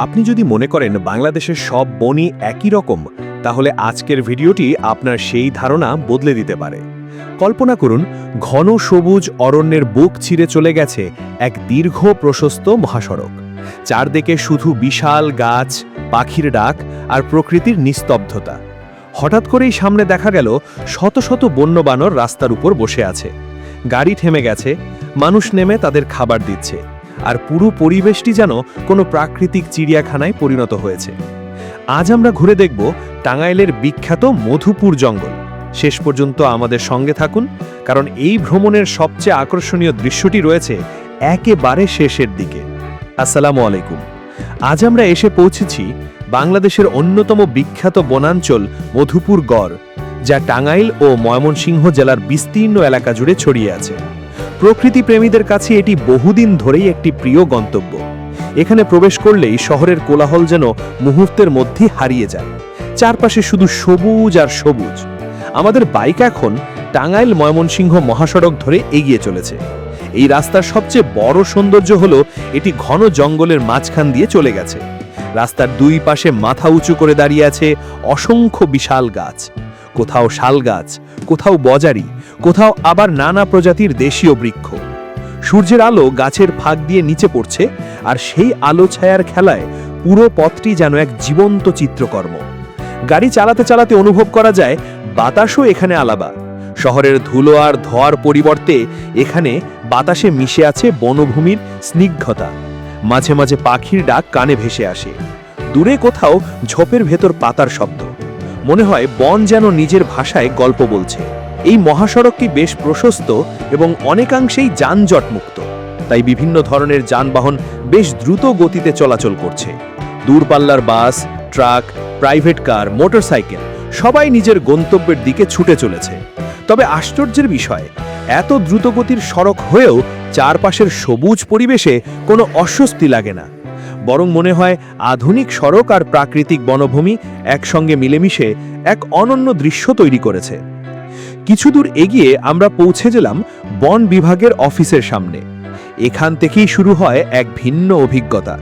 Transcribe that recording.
আপনি যদি মনে করেন বাংলাদেশের সব বনই একই রকম, তাহলে আজকের ভিডিওটি আপনার সেই ধারণা বদলে দিতে পারে। কল্পনা করুন, ঘন সবুজ অরণ্যের বুক ছিঁড়ে চলে গেছে এক দীর্ঘ প্রশস্ত মহাসড়ক। চারদিকে শুধু বিশাল গাছ, পাখির ডাক আর প্রকৃতির নিস্তব্ধতা। হঠাৎ করেই সামনে দেখা গেল শত শত বন্যবানর রাস্তার উপর বসে আছে। গাড়ি থেমে গেছে, মানুষ নেমে তাদের খাবার দিচ্ছে, আর পুরো পরিবেশটি যেন কোনো প্রাকৃতিক চিড়িয়াখানায় পরিণত হয়েছে। আজ আমরা ঘুরে দেখব টাঙ্গাইলের বিখ্যাত মধুপুর জঙ্গল। শেষ পর্যন্ত আমাদের সঙ্গে থাকুন, কারণ এই ভ্রমণের সবচেয়ে আকর্ষণীয় দৃশ্যটি রয়েছে একেবারে শেষের দিকে। আসসালামু আলাইকুম। আজ আমরা এসে পৌঁছেছি বাংলাদেশের অন্যতম বিখ্যাত বনাঞ্চল মধুপুর গড়, যা টাঙ্গাইল ও ময়মনসিংহ জেলার বিস্তীর্ণ এলাকা জুড়ে ছড়িয়ে আছে। প্রকৃতি প্রেমীদের কাছে এটি বহুদিন ধরেই একটি প্রিয় গন্তব্য। এখানে প্রবেশ করলেই শহরের কোলাহল যেন মুহূর্তের মধ্যে হারিয়ে যায়। চারপাশে শুধু সবুজ আর সবুজ। আমাদের বাইক এখন টাঙ্গাইল ময়মনসিংহ মহাসড়ক ধরে এগিয়ে চলেছে। এই রাস্তার সবচেয়ে বড় সৌন্দর্য হলো এটি ঘন জঙ্গলের মাঝখান দিয়ে চলে গেছে। রাস্তার দুই পাশে মাথা উঁচু করে দাঁড়িয়ে আছে অসংখ্য বিশাল গাছ। কোথাও শাল গাছ, কোথাও বজারি, কোথাও আবার নানা প্রজাতির দেশীয় বৃক্ষ। সূর্যের আলো গাছের ফাঁক দিয়ে নিচে পড়ছে, আর সেই আলো ছায়ার খেলায় পুরো পথটি যেন এক জীবন্ত চিত্রকর্ম। গাড়ি চালাতে চালাতে অনুভব করা যায় বাতাসও এখানে আলাদা। শহরের ধুলো আর ধোঁয়ার পরিবর্তে এখানে বাতাসে মিশে আছে বনভূমির স্নিগ্ধতা। মাঝে মাঝে পাখির ডাক কানে ভেসে আসে। দূরে কোথাও ঝোপের ভেতর পাতার শব্দ। মনে হয় বন যেন নিজের ভাষায় গল্প বলছে। এই মহাসড়কটি বেশ প্রশস্ত এবং অনেকাংশেই যানজট মুক্ত, তাই বিভিন্ন ধরনের যানবাহন বেশ দ্রুত গতিতে চলাচল করছে। দূরপাল্লার বাস, ট্রাক, প্রাইভেট কার, মোটরসাইকেল সবাই নিজের গন্তব্যের দিকে ছুটে চলেছে। তবে আশ্চর্যের বিষয়, এত দ্রুতগতির সড়ক হয়েও চারপাশের সবুজ পরিবেশে কোনো অস্বস্তি লাগে না। বরং মনে হয় আধুনিক সড়ক আর প্রাকৃতিক বনভূমি একসঙ্গে মিলেমিশে এক অনন্য দৃশ্য তৈরি করেছে। কিছু দূর এগিয়ে আমরা পৌঁছে গেলাম বন বিভাগের অফিসের সামনে। এখান থেকেই শুরু হয় এক ভিন্ন অভিজ্ঞতা।